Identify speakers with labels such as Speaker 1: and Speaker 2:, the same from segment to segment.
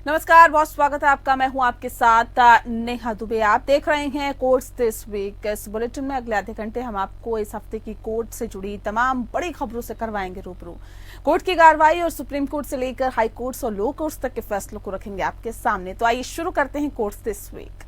Speaker 1: नमस्कार, बहुत स्वागत है आपका। मैं हूं आपके साथ नेहा दुबे। आप देख रहे हैं कोर्ट्स दिस वीक। इस बुलेटिन में अगले आधे घंटे हम आपको इस हफ्ते की कोर्ट से जुड़ी तमाम बड़ी खबरों से करवाएंगे रूबरू। कोर्ट की कार्रवाई और सुप्रीम कोर्ट से लेकर हाई कोर्ट्स और लो कोर्ट्स तक के फैसलों को रखेंगे आपके सामने। तो आइए शुरू करते हैं कोर्ट्स दिस वीक।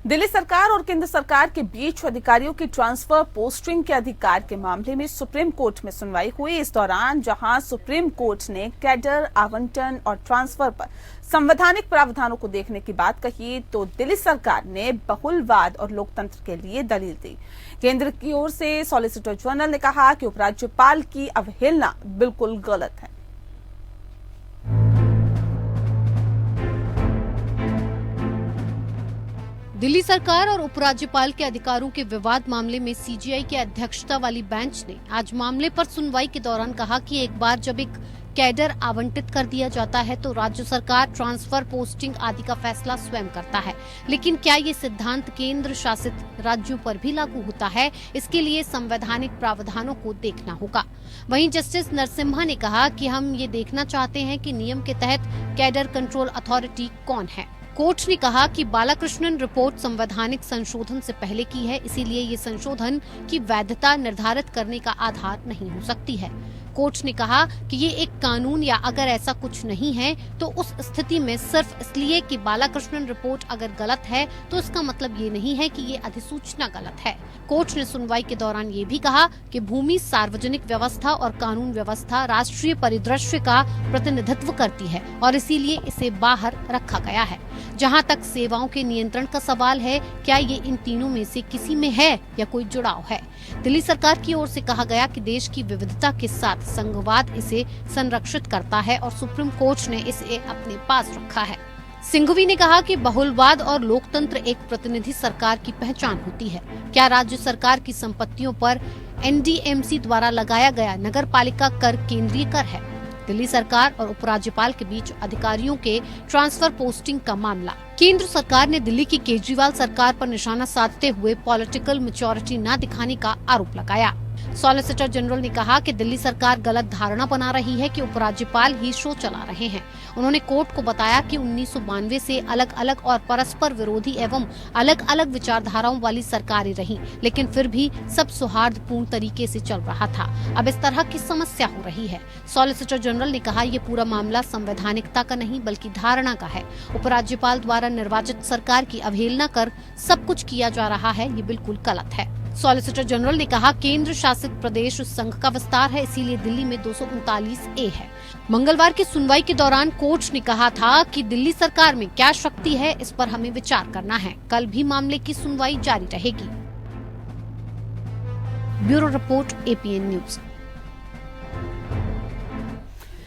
Speaker 1: दिल्ली सरकार और केंद्र सरकार के बीच अधिकारियों की ट्रांसफर पोस्टिंग के अधिकार के मामले में सुप्रीम कोर्ट में सुनवाई हुई। इस दौरान जहां सुप्रीम कोर्ट ने कैडर आवंटन और ट्रांसफर पर संवैधानिक प्रावधानों को देखने की बात कही, तो दिल्ली सरकार ने बहुलवाद और लोकतंत्र के लिए दलील दी। केंद्र की ओर से सॉलिसिटर जनरल ने कहा कि उपराज्यपाल की अवहेलना बिल्कुल गलत है।
Speaker 2: दिल्ली सरकार और उपराज्यपाल के अधिकारों के विवाद मामले में सीजीआई की अध्यक्षता वाली बेंच ने आज मामले पर सुनवाई के दौरान कहा कि एक बार जब एक कैडर आवंटित कर दिया जाता है तो राज्य सरकार ट्रांसफर, पोस्टिंग आदि का फैसला स्वयं करता है। लेकिन क्या ये सिद्धांत केंद्र शासित राज्यों पर भी लागू होता है? इसके लिए संवैधानिक प्रावधानों को देखना होगा। वहीं जस्टिस नरसिम्हा ने कहा कि हम ये देखना चाहते हैं कि नियम के तहत कैडर कंट्रोल अथॉरिटी कौन है। कोर्ट ने कहा कि बालाकृष्णन रिपोर्ट संवैधानिक संशोधन से पहले की है, इसीलिए ये संशोधन की वैधता निर्धारित करने का आधार नहीं हो सकती है। कोर्ट ने कहा कि ये एक कानून या अगर ऐसा कुछ नहीं है तो उस स्थिति में सिर्फ इसलिए कि बालाकृष्णन रिपोर्ट अगर गलत है तो इसका मतलब ये नहीं है कि ये अधिसूचना गलत है। कोर्ट ने सुनवाई के दौरान ये भी कहा कि भूमि सार्वजनिक व्यवस्था और कानून व्यवस्था राष्ट्रीय परिदृश्य का प्रतिनिधित्व करती है और इसीलिए इसे बाहर रखा गया है। जहाँ तक सेवाओं के नियंत्रण का सवाल है, क्या ये इन तीनों में से किसी में है या कोई जुड़ाव है? दिल्ली सरकार की ओर से कहा गया कि देश की विविधता के साथ संघवाद इसे संरक्षित करता है और सुप्रीम कोर्ट ने इसे अपने पास रखा है। सिंघवी ने कहा कि बहुलवाद और लोकतंत्र एक प्रतिनिधि सरकार की पहचान होती है। क्या राज्य सरकार की संपत्तियों पर एनडीएमसी द्वारा लगाया गया नगरपालिका कर केंद्रीय कर है? दिल्ली सरकार और उपराज्यपाल के बीच अधिकारियों के ट्रांसफर पोस्टिंग का मामला। केंद्र सरकार ने दिल्ली की केजरीवाल सरकार पर निशाना साधते हुए पॉलिटिकल मैच्योरिटी न दिखाने का आरोप लगाया। सॉलिसिटर जनरल ने कहा कि दिल्ली सरकार गलत धारणा बना रही है कि उपराज्यपाल ही शो चला रहे हैं। उन्होंने कोर्ट को बताया कि 1992 से अलग अलग और परस्पर विरोधी एवं अलग अलग विचारधाराओं वाली सरकारें रहीं, लेकिन फिर भी सब सौहार्दपूर्ण तरीके से चल रहा था। अब इस तरह की समस्या हो रही है। सॉलिसिटर जनरल ने कहा ये पूरा मामला संवैधानिकता का नहीं बल्कि धारणा का है। उपराज्यपाल द्वारा निर्वाचित सरकार की अवहेलना कर सब कुछ किया जा रहा है, ये बिल्कुल गलत है। सॉलिसिटर जनरल ने कहा केंद्र शासित प्रदेश संघ का विस्तार है, इसीलिए दिल्ली में 239A है। मंगलवार की सुनवाई के दौरान कोर्ट ने कहा था कि दिल्ली सरकार में क्या शक्ति है, इस पर हमें विचार करना है। कल भी मामले की सुनवाई जारी रहेगी। Bureau report, APN news.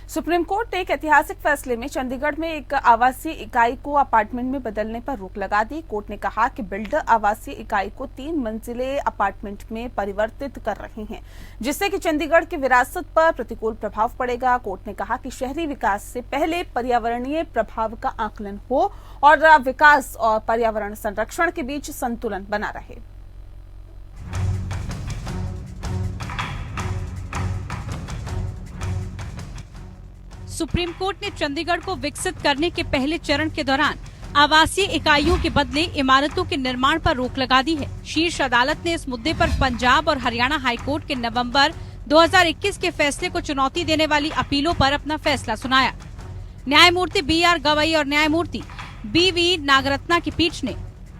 Speaker 1: Supreme court ने एक ऐतिहासिक फैसले में चंडीगढ़ में एक आवासीय इकाई को अपार्टमेंट में बदलने पर रोक लगा दी। कोर्ट ने कहा कि बिल्डर आवासीय इकाई को 3 मंजिले अपार्टमेंट में परिवर्तित कर रहे हैं, जिससे कि चंडीगढ़ की विरासत पर प्रतिकूल प्रभाव पड़ेगा। कोर्ट ने कहा कि शहरी विकास से पहले पर्यावरणीय प्रभाव का आकलन हो और विकास और पर्यावरण संरक्षण के बीच संतुलन बना रहे।
Speaker 3: सुप्रीम कोर्ट ने चंडीगढ़ को विकसित करने के पहले चरण के दौरान आवासीय इकाइयों के बदले इमारतों के निर्माण पर रोक लगा दी है। शीर्ष अदालत ने इस मुद्दे पर पंजाब और हरियाणा हाईकोर्ट के नवंबर 2021 के फैसले को चुनौती देने वाली अपीलों पर अपना फैसला सुनाया। न्यायमूर्ति BR गवई और न्यायमूर्ति BV नागरत्ना की पीठ ने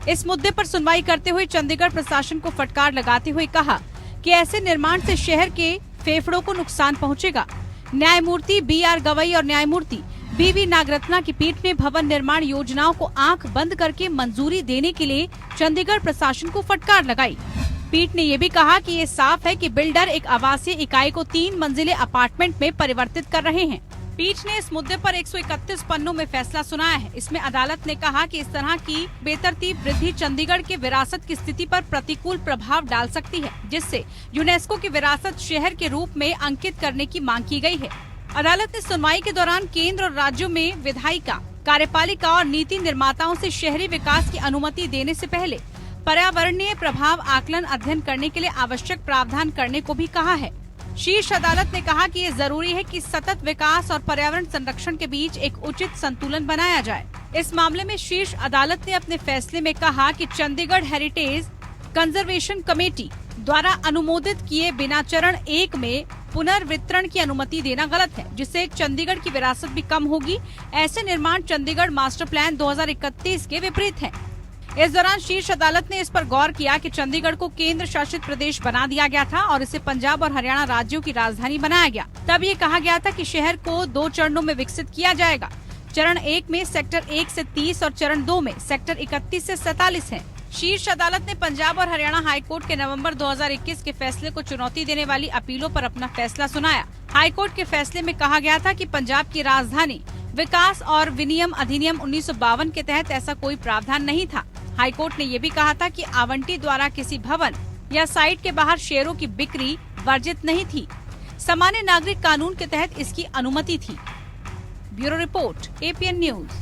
Speaker 3: इस मुद्दे पर सुनवाई करते हुए चंडीगढ़ प्रशासन को फटकार लगाते हुए कहा कि ऐसे निर्माण से शहर के फेफड़ों को नुकसान पहुँचेगा। न्यायमूर्ति BR गवई और न्यायमूर्ति BV नागरत्ना की पीठ ने भवन निर्माण योजनाओं को आंख बंद करके मंजूरी देने के लिए चंडीगढ़ प्रशासन को फटकार लगाई। पीठ ने ये भी कहा कि ये साफ है कि बिल्डर एक आवासीय इकाई को 3 मंजिले अपार्टमेंट में परिवर्तित कर रहे हैं। पीठ ने इस मुद्दे पर 131 पन्नों में फैसला सुनाया है। इसमें अदालत ने कहा कि इस तरह की बेतरतीब वृद्धि चंडीगढ़ के विरासत की स्थिति पर प्रतिकूल प्रभाव डाल सकती है, जिससे यूनेस्को की विरासत शहर के रूप में अंकित करने की मांग की गई है। अदालत ने सुनवाई के दौरान केंद्र और राज्यों में विधायिका, कार्यपालिका और नीति निर्माताओं से शहरी विकास की अनुमति देने से पहले पर्यावरणीय प्रभाव आकलन अध्ययन करने के लिए आवश्यक प्रावधान करने को भी कहा है। शीर्ष अदालत ने कहा कि ये जरूरी है कि सतत विकास और पर्यावरण संरक्षण के बीच एक उचित संतुलन बनाया जाए। इस मामले में शीर्ष अदालत ने अपने फैसले में कहा कि चंडीगढ़ हेरिटेज कंजर्वेशन कमेटी द्वारा अनुमोदित किए बिना चरण 1 में पुनर्वितरण की अनुमति देना गलत है, जिससे चंडीगढ़ की विरासत भी कम होगी। ऐसे निर्माण चंडीगढ़ मास्टर प्लान 2031 के विपरीत है। इस दौरान शीर्ष अदालत ने इस पर गौर किया कि चंडीगढ़ को केंद्र शासित प्रदेश बना दिया गया था और इसे पंजाब और हरियाणा राज्यों की राजधानी बनाया गया। तब ये कहा गया था कि शहर को 2 चरणों में विकसित किया जाएगा। चरण 1 में सेक्टर 1 से 30 और चरण 2 में सेक्टर 31 से 47 है। शीर्ष अदालत ने पंजाब और हरियाणा हाईकोर्ट के नवंबर 2021 के फैसले को चुनौती देने वाली अपीलों पर अपना फैसला सुनाया। हाईकोर्ट के फैसले में कहा गया था कि पंजाब की राजधानी विकास और विनियम अधिनियम 1952 के तहत ऐसा कोई प्रावधान नहीं था। हाईकोर्ट ने ये भी कहा था कि आवंटी द्वारा किसी भवन या साइट के बाहर शेयरों की बिक्री वर्जित नहीं थी। सामान्य नागरिक कानून के तहत इसकी अनुमति थी। Bureau report, APN news.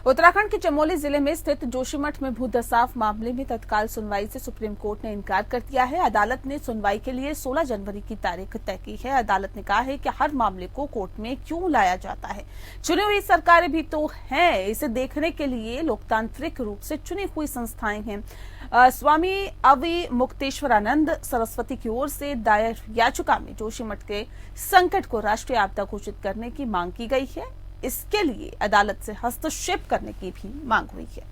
Speaker 1: Uttarakhand के चमोली जिले में स्थित जोशीमठ में भू धसाव मामले में तत्काल सुनवाई से सुप्रीम कोर्ट ने इनकार कर दिया है। अदालत ने सुनवाई के लिए 16 जनवरी की तारीख तय की है। अदालत ने कहा है कि हर मामले को कोर्ट में क्यों लाया जाता है, चुनी हुई सरकारें भी तो हैं, इसे देखने के लिए लोकतांत्रिक रूप से चुनी हुई संस्थाएं हैं। स्वामी अवि मुक्तेश्वरानंद सरस्वती की ओर से दायर याचिका में जोशीमठ के संकट को राष्ट्रीय आपदा घोषित करने की मांग की गई है। इसके लिए अदालत से हस्तक्षेप करने की भी मांग हुई है।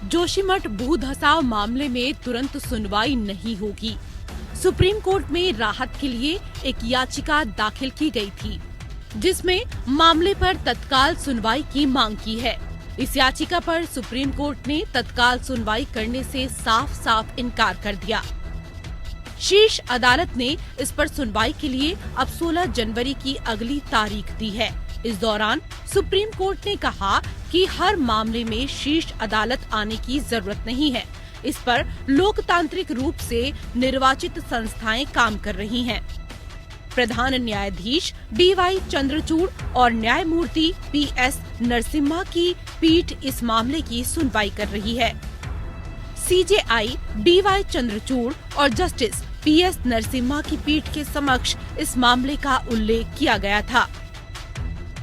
Speaker 4: जोशीमठ भू धसाव मामले में तुरंत सुनवाई नहीं होगी। सुप्रीम कोर्ट में राहत के लिए एक याचिका दाखिल की गई थी, जिसमें मामले पर तत्काल सुनवाई की मांग की है। इस याचिका पर सुप्रीम कोर्ट ने तत्काल सुनवाई करने से साफ साफ इनकार कर दिया। शीर्ष अदालत ने इस पर सुनवाई के लिए अब 16 जनवरी की अगली तारीख दी है। इस दौरान सुप्रीम कोर्ट ने कहा कि हर मामले में शीर्ष अदालत आने की जरूरत नहीं है। इस पर लोकतांत्रिक रूप से निर्वाचित संस्थाएं काम कर रही हैं। प्रधान न्यायाधीश DY चंद्रचूड़ और न्यायमूर्ति PS नरसिम्हा की पीठ इस मामले की सुनवाई कर रही है। CJI DY चंद्रचूड़ और जस्टिस PS नरसिम्हा की पीठ के समक्ष इस मामले का उल्लेख किया गया था।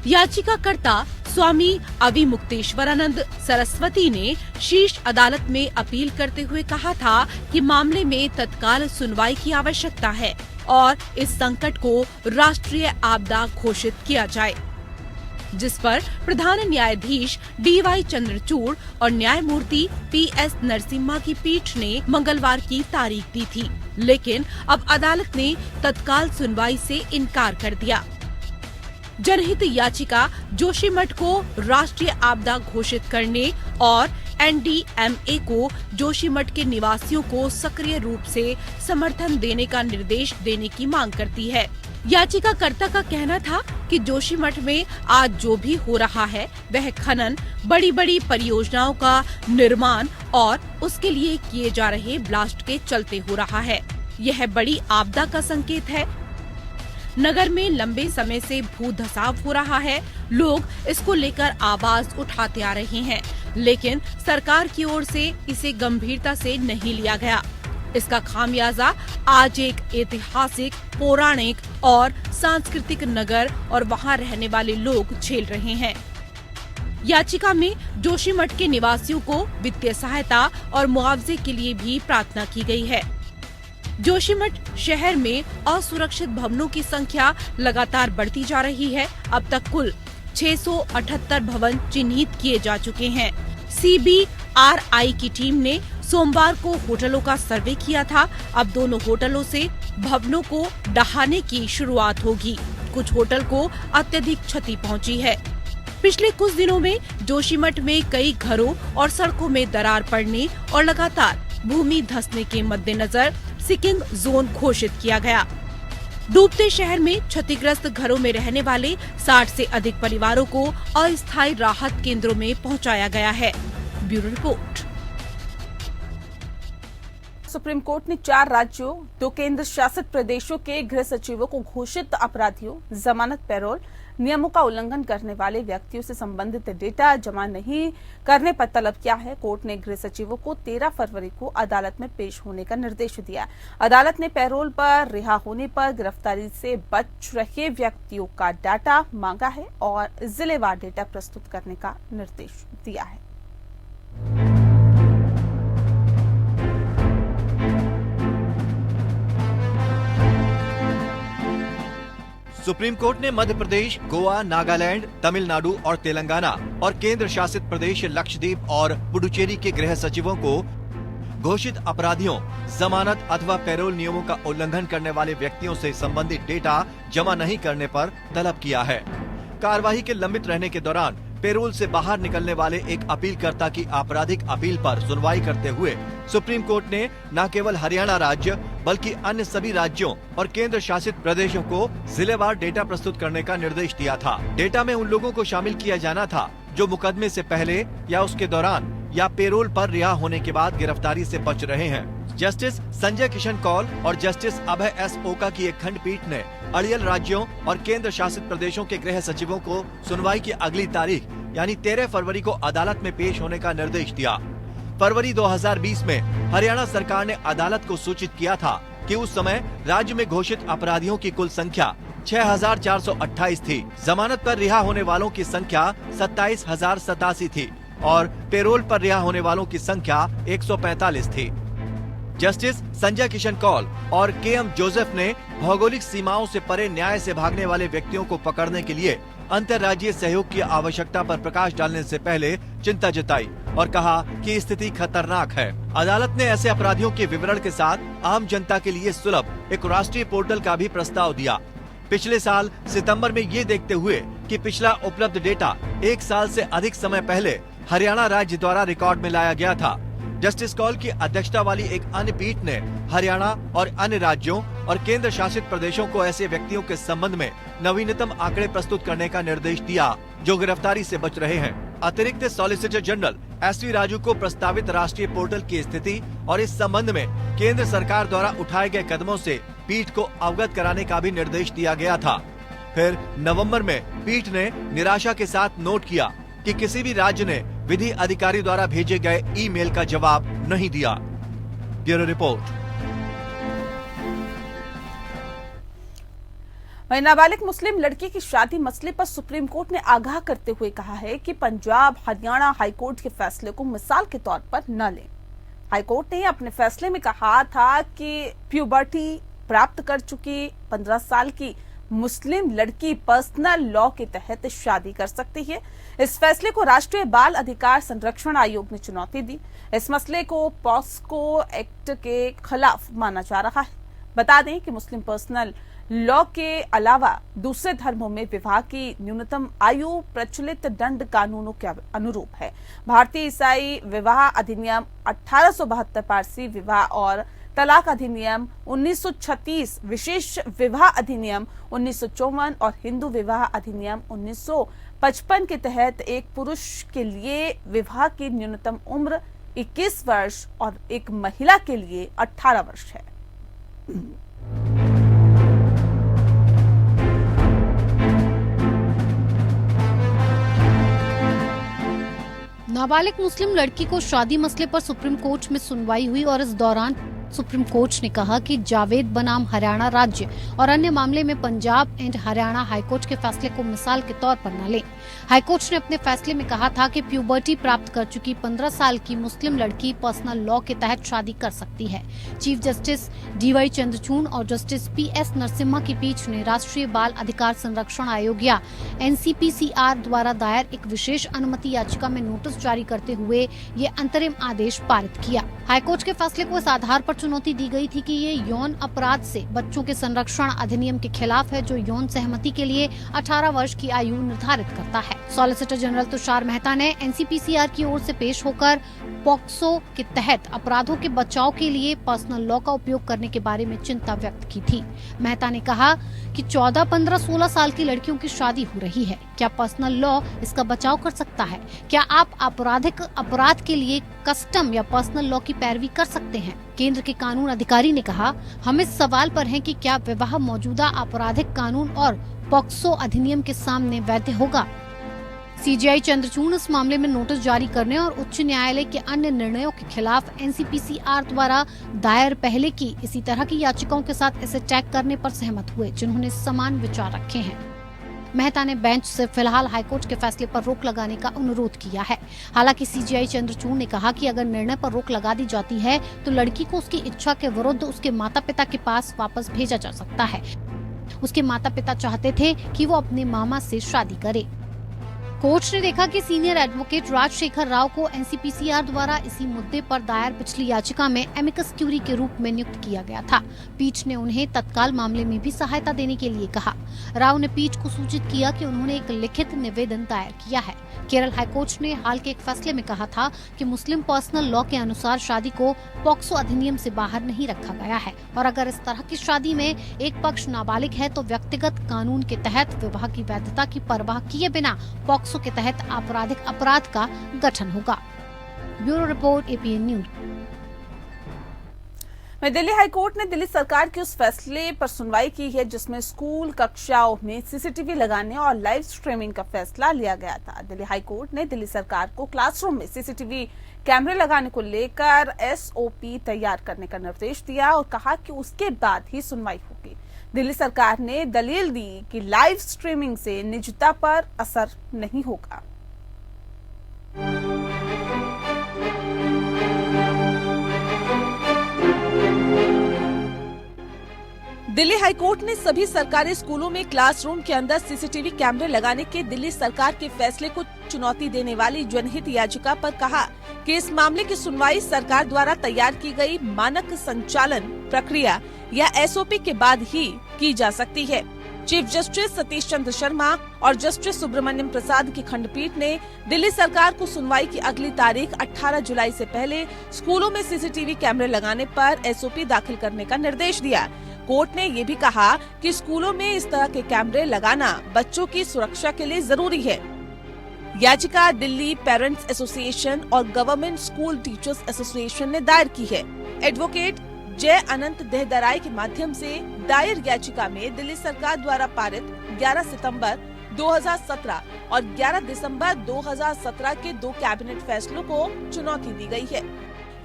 Speaker 4: याचिकाकर्ता स्वामी अवि मुक्तेश्वरानंद सरस्वती ने शीर्ष अदालत में अपील करते हुए कहा था कि मामले में तत्काल सुनवाई की आवश्यकता है और इस संकट को राष्ट्रीय आपदा घोषित किया जाए, जिस पर प्रधान न्यायाधीश DY चंद्रचूड़ और न्यायमूर्ति PS नरसिम्हा की पीठ ने मंगलवार की तारीख दी थी, लेकिन अब अदालत ने तत्काल सुनवाई से इनकार कर दिया। जनहित याचिका जोशीमठ को राष्ट्रीय आपदा घोषित करने और NDMA को जोशीमठ के निवासियों को सक्रिय रूप से समर्थन देने का निर्देश देने की मांग करती है। याचिकाकर्ता का कहना था कि जोशीमठ में आज जो भी हो रहा है वह खनन, बड़ी बड़ी परियोजनाओं का निर्माण और उसके लिए किए जा रहे ब्लास्ट के चलते हो रहा है। यह बड़ी आपदा का संकेत है। नगर में लंबे समय से भू धसाव हो रहा है। लोग इसको लेकर आवाज उठाते आ रहे हैं, लेकिन सरकार की ओर से इसे गंभीरता से नहीं लिया गया। इसका खामियाजा आज एक ऐतिहासिक, पौराणिक और सांस्कृतिक नगर और वहां रहने वाले लोग झेल रहे हैं। याचिका में जोशीमठ के निवासियों को वित्तीय सहायता और मुआवजे के लिए भी प्रार्थना की गई है। जोशीमठ शहर में असुरक्षित भवनों की संख्या लगातार बढ़ती जा रही है। अब तक कुल 678 भवन चिन्हित किए जा चुके हैं। CBRI की टीम ने सोमवार को होटलों का सर्वे किया था। अब दोनों होटलों से भवनों को ढहाने की शुरुआत होगी। कुछ होटल को अत्यधिक क्षति पहुंची है। पिछले कुछ दिनों में जोशीमठ में कई घरों और सड़कों में दरार पड़ने और लगातार भूमि धंसने के मद्देनजर सिकिंग जोन घोषित किया गया। डूबते शहर में क्षतिग्रस्त घरों में रहने वाले 60 से अधिक परिवारों को अस्थायी राहत केंद्रों में पहुंचाया गया है। Bureau report.
Speaker 1: सुप्रीम कोर्ट ने 4 राज्यों, 2 केंद्र शासित प्रदेशों के गृह सचिवों को घोषित अपराधियों, जमानत, पैरोल नियमों का उल्लंघन करने वाले व्यक्तियों से संबंधित डेटा जमा नहीं करने पर तलब किया है। कोर्ट ने गृह सचिवों को 13 फरवरी को अदालत में पेश होने का निर्देश दिया। अदालत ने पैरोल पर रिहा होने पर गिरफ्तारी से बच रहे व्यक्तियों का डाटा मांगा है और जिलेवार डेटा प्रस्तुत करने का निर्देश दिया है।
Speaker 5: सुप्रीम कोर्ट ने मध्य प्रदेश, गोवा, नागालैंड, तमिलनाडु और तेलंगाना और केंद्र शासित प्रदेश लक्षद्वीप और पुडुचेरी के गृह सचिवों को घोषित अपराधियों, जमानत अथवा पैरोल नियमों का उल्लंघन करने वाले व्यक्तियों से संबंधित डेटा जमा नहीं करने पर तलब किया है। कार्यवाही के लंबित रहने के दौरान पैरोल से बाहर निकलने वाले एक अपीलकर्ता की आपराधिक अपील पर सुनवाई करते हुए सुप्रीम कोर्ट ने न केवल हरियाणा राज्य बल्कि अन्य सभी राज्यों और केंद्र शासित प्रदेशों को जिलेवार डेटा प्रस्तुत करने का निर्देश दिया था। डेटा में उन लोगों को शामिल किया जाना था जो मुकदमे से पहले या उसके दौरान या पैरोल पर रिहा होने के बाद गिरफ्तारी से बच रहे हैं। जस्टिस संजय किशन कौल और जस्टिस अभय एस ओका की एक खंडपीठ ने अड़ियल राज्यों और केंद्र शासित प्रदेशों के गृह सचिवों को सुनवाई की अगली तारीख यानी 13 फरवरी को अदालत में पेश होने का निर्देश दिया। फरवरी 2020 में हरियाणा सरकार ने अदालत को सूचित किया था कि उस समय राज्य में घोषित अपराधियों की कुल संख्या 6,428 थी, जमानत पर रिहा होने वालों की संख्या 27,087 थी और पैरोल पर रिहा होने वालों की संख्या 145 थी। जस्टिस संजय किशन कौल और के.एम. जोसेफ ने भौगोलिक सीमाओं से परे न्याय से भागने वाले व्यक्तियों को पकड़ने के लिए अंतर्राज्यीय सहयोग की आवश्यकता पर प्रकाश डालने से पहले चिंता जताई और कहा कि स्थिति खतरनाक है। अदालत ने ऐसे अपराधियों के विवरण के साथ आम जनता के लिए सुलभ एक राष्ट्रीय पोर्टल का भी प्रस्ताव दिया। पिछले साल सितंबर में ये देखते हुए कि पिछला उपलब्ध डेटा 1 साल से अधिक समय पहले हरियाणा राज्य द्वारा रिकॉर्ड में लाया गया था। जस्टिस कौल की अध्यक्षता वाली एक अन्य पीठ ने हरियाणा और अन्य राज्यों और केंद्र शासित प्रदेशों को ऐसे व्यक्तियों के संबंध में नवीनतम आंकड़े प्रस्तुत करने का निर्देश दिया जो गिरफ्तारी से बच रहे हैं। अतिरिक्त सॉलिसिटर जनरल एस.वी. राजू को प्रस्तावित राष्ट्रीय पोर्टल की स्थिति और इस संबंध में केंद्र सरकार द्वारा उठाए गए कदमों से पीठ को अवगत कराने का भी निर्देश दिया गया था। फिर नवम्बर में पीठ ने निराशा के साथ नोट किया कि किसी भी राज्य ने विधि अधिकारी द्वारा भेजे गए ईमेल का जवाब नहीं दिया। Bureau report.
Speaker 1: वहीं नाबालिग मुस्लिम लड़की की शादी मसले पर सुप्रीम कोर्ट ने आगाह करते हुए कहा है कि पंजाब हरियाणा हाईकोर्ट के फैसले को मिसाल के तौर पर न लें। हाईकोर्ट ने अपने फैसले में कहा था कि प्यूबर्टी प्राप्त कर चुकी 15 साल की मुस्लिम लड़की पर्सनल लॉ के तहत शादी कर सकती है। इस फैसले को राष्ट्रीय बाल अधिकार संरक्षण आयोग ने चुनौती दी। इस मसले को पॉस्को एक्ट के खिलाफ माना जा रहा है। बता दें कि मुस्लिम पर्सनल लॉ के अलावा दूसरे धर्मों में विवाह की न्यूनतम आयु प्रचलित दंड कानूनों के अनुरूप है। भारतीय ईसाई विवाह अधिनियम 1872, पारसी विवाह और तलाक अधिनियम 1936, विशेष विवाह अधिनियम 1954 और हिंदू विवाह अधिनियम 1955 के तहत एक पुरुष के लिए विवाह की न्यूनतम उम्र 21 वर्ष और एक महिला के लिए 18 वर्ष है।
Speaker 2: नाबालिग मुस्लिम लड़की को शादी मसले पर सुप्रीम कोर्ट में सुनवाई हुई और इस दौरान सुप्रीम कोर्ट ने कहा कि जावेद बनाम हरियाणा राज्य और अन्य मामले में पंजाब एंड हरियाणा हाईकोर्ट के फैसले को मिसाल के तौर पर न लें। हाईकोर्ट ने अपने फैसले में कहा था कि प्यूबर्टी प्राप्त कर चुकी 15 साल की मुस्लिम लड़की पर्सनल लॉ के तहत शादी कर सकती है। Chief justice D.Y.. चंद्रचूड़ और जस्टिस पी.एस. नरसिम्हा की पीठ ने राष्ट्रीय बाल अधिकार संरक्षण आयोग या एनसीपीसीआर द्वारा दायर एक विशेष अनुमति याचिका में नोटिस जारी करते हुए ये अंतरिम आदेश पारित किया। हाईकोर्ट के फैसले को इस आधार पर चुनौती दी गई थी कि ये यौन अपराध से बच्चों के संरक्षण अधिनियम के खिलाफ है, जो यौन सहमति के लिए 18 वर्ष की आयु निर्धारित करता है। सॉलिसिटर जनरल तुषार मेहता ने एनसीपीसीआर की ओर से पेश होकर पॉक्सो के तहत अपराधों के बचाव के लिए पर्सनल लॉ का उपयोग करने के बारे में चिंता व्यक्त की थी। मेहता ने कहा कि 14, 15, 16 साल की लड़कियों की शादी हो रही है। क्या पर्सनल लॉ इसका बचाव कर सकता है? क्या आप आपराधिक अपराध के लिए कस्टम या पर्सनल लॉ की पैरवी कर सकते हैं? केंद्र के कानून अधिकारी ने कहा, हम इस सवाल पर हैं कि क्या विवाह मौजूदा आपराधिक कानून और पॉक्सो अधिनियम के सामने वैध होगा। सीजीआई चंद्रचूड़ इस मामले में नोटिस जारी करने और उच्च न्यायालय के अन्य निर्णयों के खिलाफ एनसीपीसीआर द्वारा दायर पहले की इसी तरह की याचिकाओं के साथ इसे टैग करने पर सहमत हुए, जिन्होंने समान विचार रखे हैं। मेहता ने बेंच से फिलहाल हाईकोर्ट के फैसले पर रोक लगाने का अनुरोध किया है। हालांकि सीजीआई चंद्रचूड़ ने कहा कि अगर निर्णय पर रोक लगा दी जाती है तो लड़की को उसकी इच्छा के विरुद्ध उसके माता पिता के पास वापस भेजा जा सकता है। उसके माता पिता चाहते थे कि वो अपने मामा से शादी करे। कोर्ट ने देखा कि सीनियर एडवोकेट राजशेखर राव को एनसीपीसीआर द्वारा इसी मुद्दे पर दायर पिछली याचिका में एमिकस क्यूरी के रूप में नियुक्त किया गया था। पीठ ने उन्हें तत्काल मामले में भी सहायता देने के लिए कहा। राव ने पीठ को सूचित किया कि उन्होंने एक लिखित निवेदन दायर किया है। केरल हाईकोर्ट ने हाल के एक फैसले में कहा था कि मुस्लिम पर्सनल लॉ के अनुसार शादी को पॉक्सो अधिनियम से बाहर नहीं रखा गया है और अगर इस तरह की शादी में एक पक्ष नाबालिग है तो व्यक्तिगत कानून के तहत विवाह की वैधता की परवाह किए बिना पॉक्सो के तहत आपराधिक अपराध का गठन होगा। Bureau report, APN news.
Speaker 1: Delhi high court ने दिल्ली सरकार के उस फैसले पर सुनवाई की है जिसमें स्कूल कक्षाओं में सीसीटीवी लगाने और लाइव स्ट्रीमिंग का फैसला लिया गया था। दिल्ली हाईकोर्ट ने दिल्ली सरकार को क्लासरूम में सीसीटीवी कैमरे लगाने को लेकर एसओपी तैयार करने का निर्देश दिया और कहा कि उसके बाद ही सुनवाई होगी। दिल्ली सरकार ने दलील दी कि लाइव स्ट्रीमिंग से निजता पर असर नहीं होगा। दिल्ली हाईकोर्ट ने सभी सरकारी स्कूलों में क्लासरूम के अंदर सीसीटीवी कैमरे लगाने के दिल्ली सरकार के फैसले को चुनौती देने वाली जनहित याचिका पर कहा कि इस मामले की सुनवाई सरकार द्वारा तैयार की गई मानक संचालन प्रक्रिया या एसओपी के बाद ही की जा सकती है। चीफ जस्टिस सतीश चंद्र शर्मा और जस्टिस सुब्रमण्यम प्रसाद की खंडपीठ ने दिल्ली सरकार को सुनवाई की अगली तारीख 18 जुलाई से पहले स्कूलों में सीसीटीवी कैमरे लगाने पर एसओपी दाखिल करने का निर्देश दिया। कोर्ट ने ये भी कहा कि स्कूलों में इस तरह के कैमरे लगाना बच्चों की सुरक्षा के लिए जरूरी है। याचिका दिल्ली पेरेंट्स एसोसिएशन और गवर्नमेंट स्कूल टीचर्स एसोसिएशन ने दायर की है। एडवोकेट जय अनंत देहदराई के माध्यम से दायर याचिका में दिल्ली सरकार द्वारा पारित 11 सितंबर 2017 और 11 दिसंबर 2017 के 2 कैबिनेट फैसलों को चुनौती दी गई है।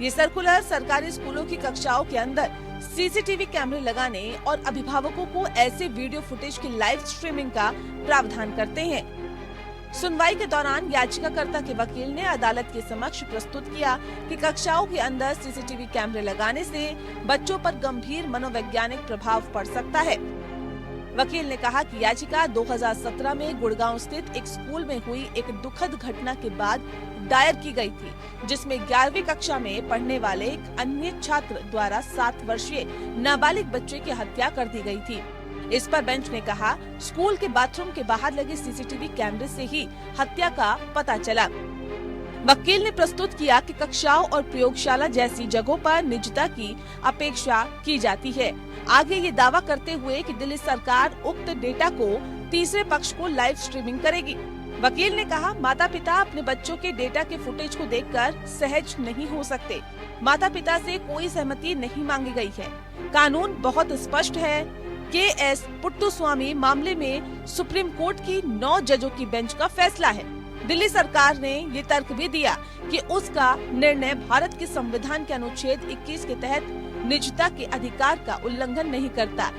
Speaker 1: ये सर्कुलर सरकारी स्कूलों की कक्षाओं के अंदर सीसीटीवी कैमरे लगाने और अभिभावकों को ऐसे वीडियो फुटेज की लाइव स्ट्रीमिंग का प्रावधान करते हैं। सुनवाई के दौरान याचिकाकर्ता के वकील ने अदालत के समक्ष प्रस्तुत किया कि कक्षाओं के अंदर सीसीटीवी कैमरे लगाने से बच्चों पर गंभीर मनोवैज्ञानिक प्रभाव पड़ सकता है। वकील ने कहा कि याचिका 2017 में गुड़गांव स्थित एक स्कूल में हुई एक दुखद घटना के बाद दायर की गई थी, जिसमें 11वीं कक्षा में पढ़ने वाले एक अन्य छात्र द्वारा 7 वर्षीय नाबालिग बच्चे की हत्या कर दी गई थी। इस पर बेंच ने कहा, स्कूल के बाथरूम के बाहर लगे सीसीटीवी कैमरे से ही हत्या का पता चला। वकील ने प्रस्तुत किया कि कक्षाओं और प्रयोगशाला जैसी जगहों पर निजता की अपेक्षा की जाती है। आगे ये दावा करते हुए कि दिल्ली सरकार उक्त डेटा को तीसरे पक्ष को लाइव स्ट्रीमिंग करेगी। वकील ने कहा, माता पिता अपने बच्चों के डेटा के फुटेज को देखकर सहज नहीं हो सकते। माता पिता से कोई सहमति नहीं मांगी गई है। कानून बहुत स्पष्ट है। के.एस. पुट्टुस्वामी मामले में सुप्रीम कोर्ट की 9 जजों की बेंच का फैसला है। दिल्ली सरकार ने ये तर्क भी दिया कि उसका निर्णय भारत के संविधान के अनुच्छेद 21 के तहत निजता के अधिकार का उल्लंघन नहीं करता।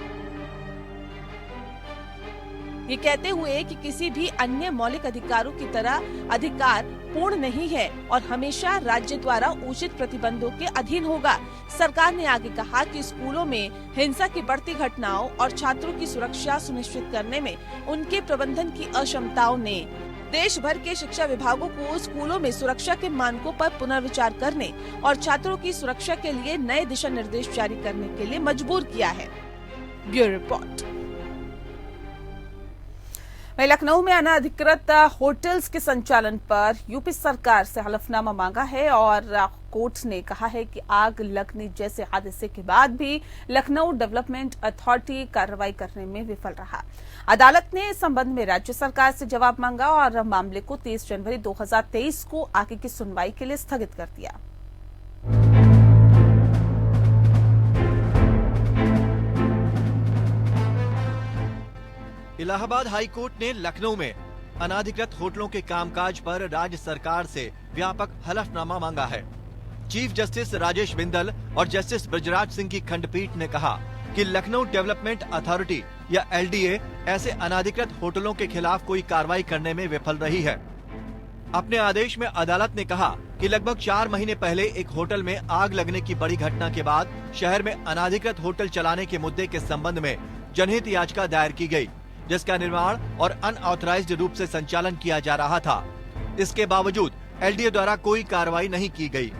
Speaker 1: ये कहते हुए कि किसी भी अन्य मौलिक अधिकारों की तरह अधिकार पूर्ण नहीं है और हमेशा राज्य द्वारा उचित प्रतिबंधों के अधीन होगा। सरकार ने आगे कहा कि स्कूलों में हिंसा की बढ़ती घटनाओं और छात्रों की सुरक्षा सुनिश्चित करने में उनके प्रबंधन की अक्षमताओं ने देश भर के शिक्षा विभागों को स्कूलों में सुरक्षा के मानकों पर पुनर्विचार करने और छात्रों की सुरक्षा के लिए नए दिशा निर्देश जारी करने के लिए मजबूर किया है। Bureau report. वहीं लखनऊ में अनाधिकृत होटल्स के संचालन पर यूपी सरकार से हलफनामा मांगा है और कोर्ट ने कहा है कि आग लगने जैसे हादसे के बाद भी लखनऊ डेवलपमेंट अथॉरिटी कार्रवाई करने में विफल रहा। अदालत ने इस संबंध में राज्य सरकार से जवाब मांगा और मामले को 30 जनवरी 2023 को आगे की सुनवाई के लिए स्थगित कर दिया।
Speaker 5: इलाहाबाद हाई कोर्ट ने लखनऊ में अनाधिकृत होटलों के कामकाज पर राज्य सरकार से व्यापक हलफनामा मांगा है। चीफ जस्टिस राजेश बिंदल और जस्टिस ब्रजराज सिंह की खंडपीठ ने कहा कि लखनऊ डेवलपमेंट अथॉरिटी या एलडीए ऐसे अनाधिकृत होटलों के खिलाफ कोई कार्रवाई करने में विफल रही है। अपने आदेश में अदालत ने कहा कि लगभग 4 महीने पहले एक होटल में आग लगने की बड़ी घटना के बाद शहर में अनाधिकृत होटल चलाने के मुद्दे के संबंध में जनहित याचिका दायर की गई, जिसका निर्माण और अनऑथराइज्ड रूप से संचालन किया जा रहा था। इसके बावजूद एलडीए द्वारा कोई कार्रवाई नहीं की गई।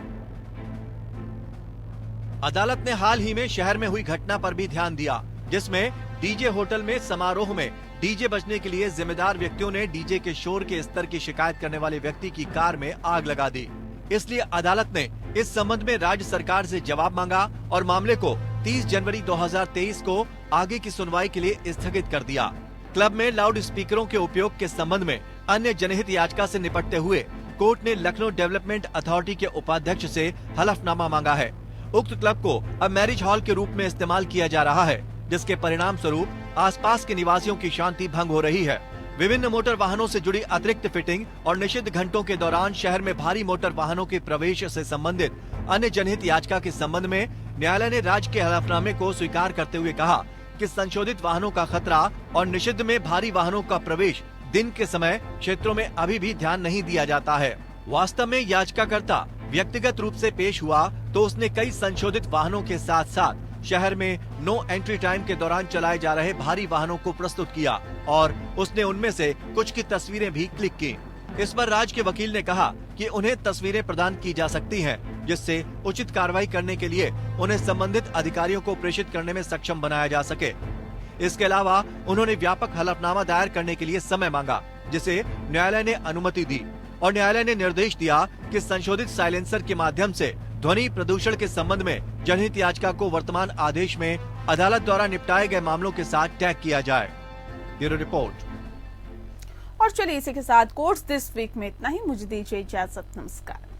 Speaker 5: अदालत ने हाल ही में शहर में हुई घटना पर भी ध्यान दिया, जिसमें डीजे होटल में समारोह में डीजे बजने के लिए जिम्मेदार व्यक्तियों ने डीजे के शोर के स्तर की शिकायत करने वाले व्यक्ति की कार में आग लगा दी। इसलिए अदालत ने इस संबंध में राज्य सरकार से जवाब मांगा और मामले को 30 जनवरी 2023 को आगे की सुनवाई के लिए स्थगित कर दिया। क्लब में लाउड स्पीकरों के उपयोग के संबंध में अन्य जनहित याचिका से निपटते हुए कोर्ट ने लखनऊ डेवलपमेंट अथॉरिटी के उपाध्यक्ष से हलफनामा मांगा है। उक्त क्लब को अब मैरिज हॉल के रूप में इस्तेमाल किया जा रहा है, जिसके परिणाम स्वरूप आसपास के निवासियों की शांति भंग हो रही है। विभिन्न मोटर वाहनों से जुड़ी अतिरिक्त फिटिंग और निषिद्ध घंटों के दौरान शहर में भारी मोटर वाहनों के प्रवेश से संबंधित अन्य जनहित याचिका के संबंध में न्यायालय ने राज्य के हलफनामे को स्वीकार करते हुए कहा कि संशोधित वाहनों का खतरा और निषिद्ध में भारी वाहनों का प्रवेश दिन के समय क्षेत्रों में अभी भी ध्यान नहीं दिया जाता है। वास्तव में याचिकाकर्ता व्यक्तिगत रूप से पेश हुआ तो उसने कई संशोधित वाहनों के साथ साथ शहर में नो एंट्री टाइम के दौरान चलाए जा रहे भारी वाहनों को प्रस्तुत किया और उसने उनमें से कुछ की तस्वीरें भी क्लिक की। इस पर राज्य के वकील ने कहा कि उन्हें तस्वीरें प्रदान की जा सकती हैं, जिससे उचित कार्रवाई करने के लिए उन्हें संबंधित अधिकारियों को प्रेषित करने में सक्षम बनाया जा सके। इसके अलावा उन्होंने व्यापक हलफनामा दायर करने के लिए समय मांगा, जिसे न्यायालय ने अनुमति दी और न्यायालय ने निर्देश दिया कि संशोधित साइलेंसर के माध्यम से ध्वनि प्रदूषण के संबंध में जनहित याचिका को वर्तमान आदेश में अदालत द्वारा निपटाए गए मामलों के साथ टैग किया जाए। Bureau report.
Speaker 1: और चलिए इसी के साथ कोर्ट्स दिस वीक में इतना ही। मुझे दीजिए इजाजत। नमस्कार।